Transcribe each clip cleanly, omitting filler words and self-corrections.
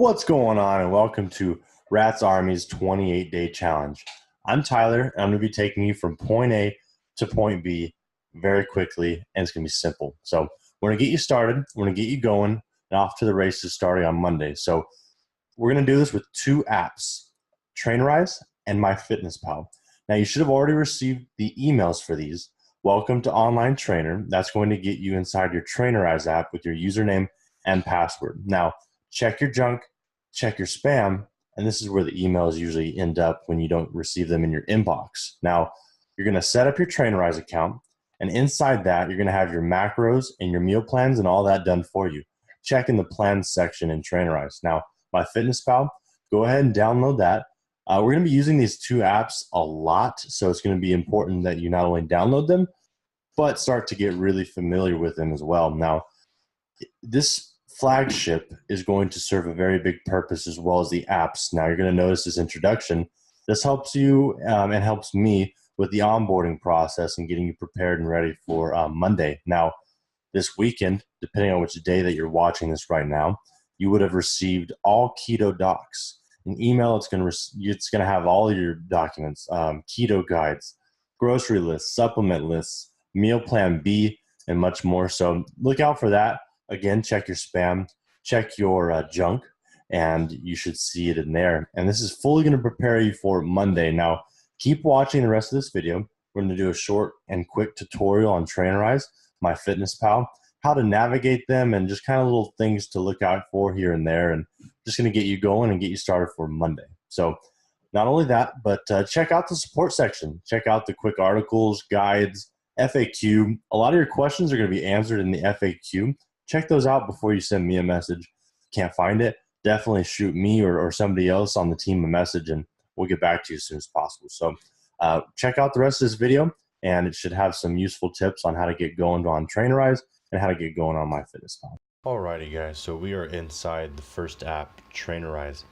What's going on, and welcome to Rats Army's 28-day challenge. I'm Tyler, and I'm going to be taking you from point A to point B very quickly, and it's going to be simple. So we're going to get you started, we're going to get you going, and off to the races starting on Monday. So we're going to do this with two apps, Trainerize and MyFitnessPal. Now, you should have already received the emails for these. Welcome to Online Trainer. That's going to get you inside your Trainerize app with your username and password. Now, check your junk, check your spam, and this is where the emails usually end up when you don't receive them in your inbox. Now, you're going to set up your Trainerize account, and inside that, you're going to have your macros and your meal plans and all that done for you. Check in the plans section in Trainerize. Now, MyFitnessPal, go ahead and download that. We're going to be using these two apps a lot, so it's going to be important that you not only download them, but start to get really familiar with them as well. Now, this flagship is going to serve a very big purpose as well as the apps. Now, you're going to notice this introduction. This helps you and helps me with the onboarding process and getting you prepared and ready for Monday. Now, this weekend, depending on which day that you're watching this right now, you would have received all keto docs. An email, it's going to have all of your documents, keto guides, grocery lists, supplement lists, meal plan B, and much more. So look out for that. Again, check your spam, check your junk, and you should see it in there. And this is fully going to prepare you for Monday. Now, keep watching the rest of this video. We're going to do a short and quick tutorial on Trainerize, MyFitnessPal, how to navigate them, and just kind of little things to look out for here and there, and just going to get you going and get you started for Monday. So not only that, but check out the support section. Check out the quick articles, guides, FAQ. A lot of your questions are going to be answered in the FAQ. Check those out before you send me a message. Can't find it? Definitely shoot me or somebody else on the team a message, and we'll get back to you as soon as possible. So check out the rest of this video, and it should have some useful tips on how to get going on Trainerize and how to get going on MyFitnessPal. Alrighty guys, so we are inside the first app, Trainerize.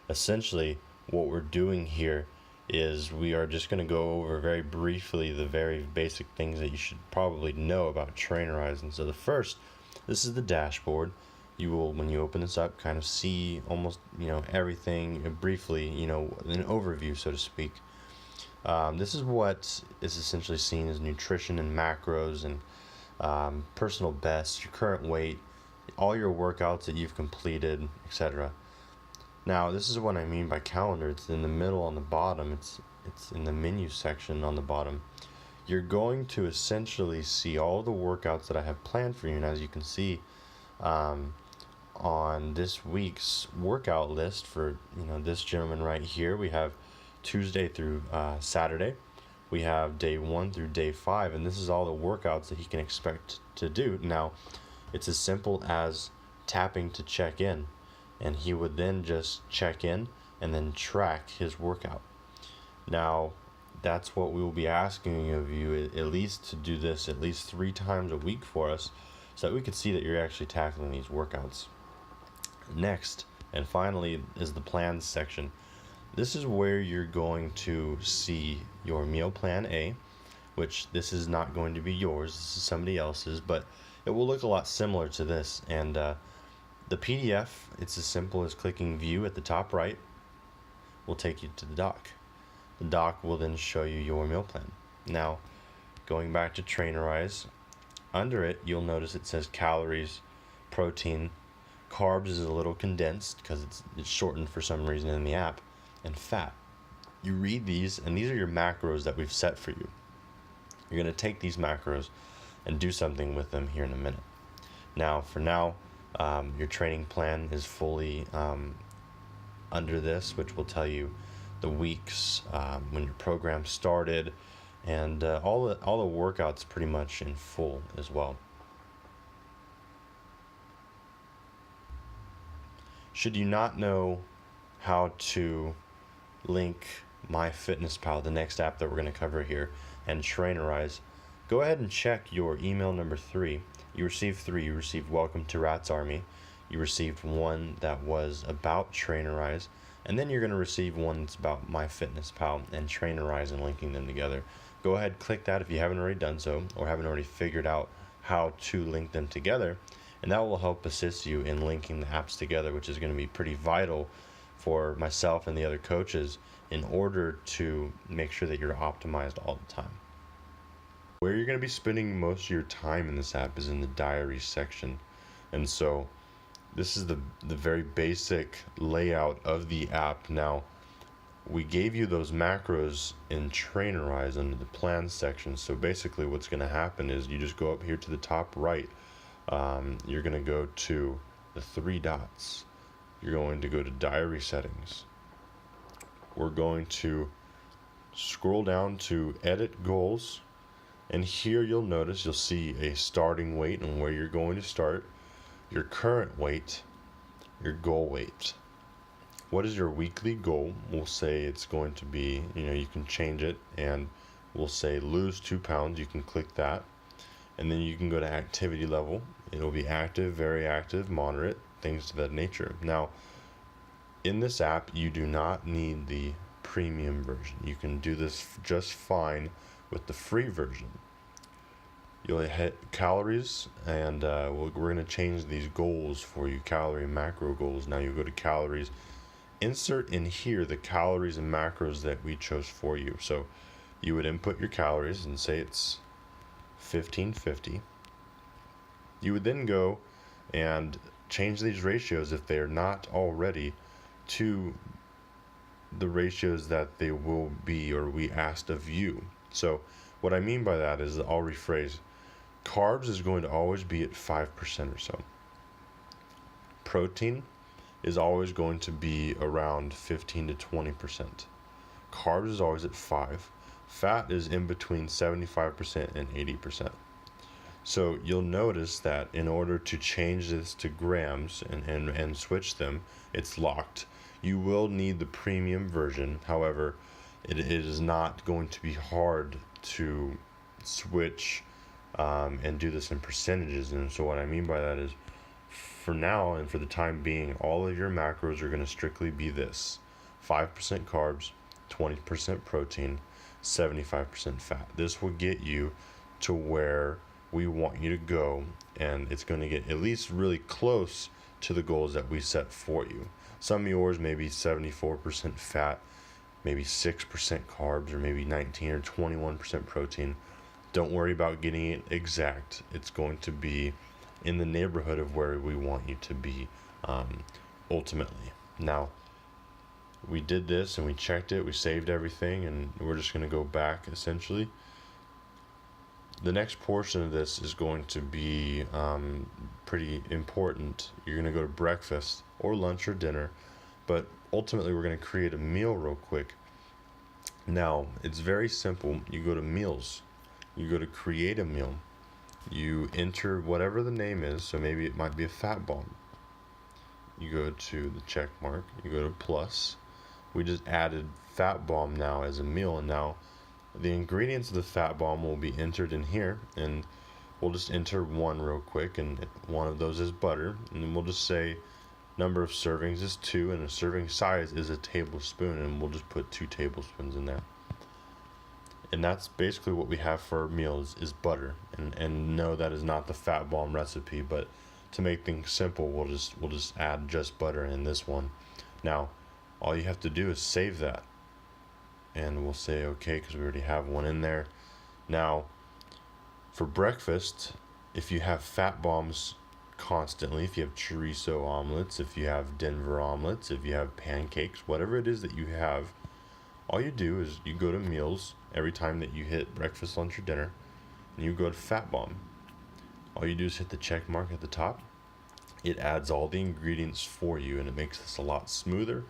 Essentially, what we're doing here is we are just going to go over very briefly the very basic things that you should probably know about Trainerize. And so this is the dashboard. You will, when you open this up, kind of see almost, everything briefly, an overview, so to speak. This is what is essentially seen as nutrition and macros and personal best, your current weight, all your workouts that you've completed, etc. Now, this is what I mean by calendar. It's in the middle on the bottom. It's in the menu section on the bottom. You're going to essentially see all the workouts that I have planned for you. And as you can see on this week's workout list for this gentleman right here, we have Tuesday through Saturday. We have day 1 through day 5, and this is all the workouts that he can expect to do. Now, it's as simple as tapping to check in, and he would then just check in and then track his workout. Now, that's what we will be asking of you, at least to do this at least 3 times a week for us, so that we can see that you're actually tackling these workouts. Next, and finally, is the plans section. This is where you're going to see your meal plan A, which this is not going to be yours, this is somebody else's, but it will look a lot similar to this. And the PDF, it's as simple as clicking view at the top right, will take you to the doc. The doc will then show you your meal plan. Now, going back to Trainerize, under it, you'll notice it says calories, protein, carbs is a little condensed because it's shortened for some reason in the app, and fat. You read these, and these are your macros that we've set for you. You're going to take these macros and do something with them here in a minute. Now, for now, your training plan is fully under this, which will tell you the weeks, when your program started, and all the workouts pretty much in full as well. Should you not know how to link MyFitnessPal, the next app that we're going to cover here, and Trainerize, go ahead and check your email number 3. You received 3. You received Welcome to Rats Army. You received one that was about Trainerize, and then you're going to receive one that's about MyFitnessPal and Trainerize and linking them together. Go ahead, click that if you haven't already done so or haven't already figured out how to link them together, and that will help assist you in linking the apps together, which is going to be pretty vital for myself and the other coaches in order to make sure that you're optimized all the time. Where you're going to be spending most of your time in this app is in the diary section. And so this is the very basic layout of the app. Now, we gave you those macros in Trainerize under the plan section. So basically what's going to happen is you just go up here to the top right. You're going to go to the three dots. You're going to go to diary settings. We're going to scroll down to edit goals. And here you'll see a starting weight and where you're going to start, your current weight, your goal weight. What is your weekly goal? We'll say it's going to be, you can change it, and we'll say lose 2 pounds. You can click that. And then you can go to activity level. It'll be active, very active, moderate, things to that nature. Now, in this app, you do not need the premium version. You can do this just fine with the free version. You'll hit calories, and we're going to change these goals for you, calorie and macro goals. Now you go to calories, insert in here the calories and macros that we chose for you. So you would input your calories and say it's 1550. You would then go and change these ratios if they are not already to the ratios that they will be or we asked of you. So what I mean by that is, I'll rephrase, carbs is going to always be at 5% or so. Protein is always going to be around 15 to 20%. Carbs is always at 5. Fat is in between 75% and 80%. So you'll notice that in order to change this to grams and switch them, it's locked. You will need the premium version. However, it is not going to be hard to switch and do this in percentages. And so what I mean by that is, for now and for the time being, all of your macros are going to strictly be this: 5% carbs, 20% protein, 75% fat. This will get you to where we want you to go, and it's going to get at least really close to the goals that we set for you. Some of yours may be 74% fat, maybe 6% carbs, or maybe 19 or 21% protein. Don't worry about getting it exact. It's going to be in the neighborhood of where we want you to be ultimately. Now, we did this and we checked it, we saved everything, and we're just going to go back essentially. The next portion of this is going to be pretty important. You're going to go to breakfast or lunch or dinner, but ultimately we're going to create a meal real quick. Now, it's very simple. You go to meals, you go to create a meal, you enter whatever the name is. So maybe it might be a fat bomb. You go to the check mark, you go to plus. We just added fat bomb now as a meal, and now the ingredients of the fat bomb will be entered in here, and we'll just enter one real quick, and one of those is butter, and then we'll just say number of servings is 2, and a serving size is a tablespoon, and we'll just put 2 tablespoons in there. And that's basically what we have for our meals is butter. And no, that is not the fat bomb recipe, but to make things simple, we'll just add just butter in this one. Now, all you have to do is save that, and we'll say okay because we already have one in there. Now, for breakfast, if you have fat bombs constantly, if you have chorizo omelets, if you have Denver omelets, if you have pancakes, whatever it is that you have, all you do is you go to meals every time that you hit breakfast, lunch, or dinner, and you go to fat bomb. All you do is hit the check mark at the top. It adds all the ingredients for you, and it makes this a lot smoother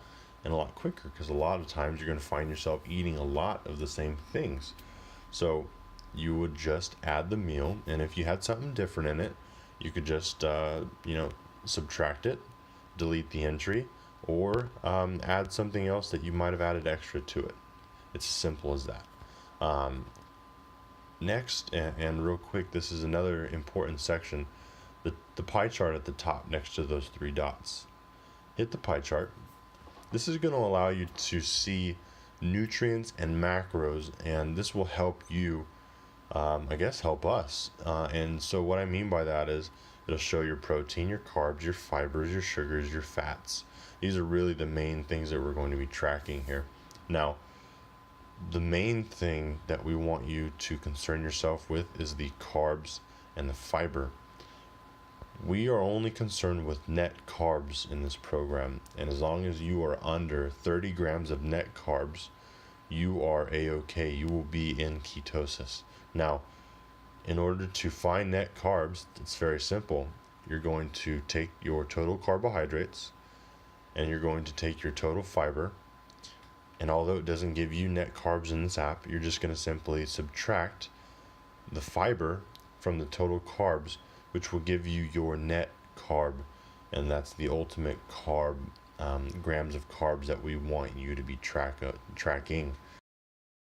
and a lot quicker, because a lot of times you're going to find yourself eating a lot of the same things. So you would just add the meal, and if you had something different in it, you could just subtract it, delete the entry, or add something else that you might have added extra to it. It's as simple as that. Next, and real quick, this is another important section, the pie chart at the top next to those 3 dots. Hit the pie chart. This is going to allow you to see nutrients and macros, and this will help you, help us. And so what I mean by that is It'll show your protein, your carbs, your fibers, your sugars, your fats. These are really the main things that we're going to be tracking here. Now, the main thing that we want you to concern yourself with is the carbs and the fiber. We are only concerned with net carbs in this program, and as long as you are under 30 grams of net carbs, you are a-okay. You will be in ketosis. Now, in order to find net carbs, it's very simple. You're going to take your total carbohydrates and you're going to take your total fiber, and although it doesn't give you net carbs in this app, you're just going to simply subtract the fiber from the total carbs, which will give you your net carb, and that's the ultimate carb, grams of carbs that we want you to be tracking.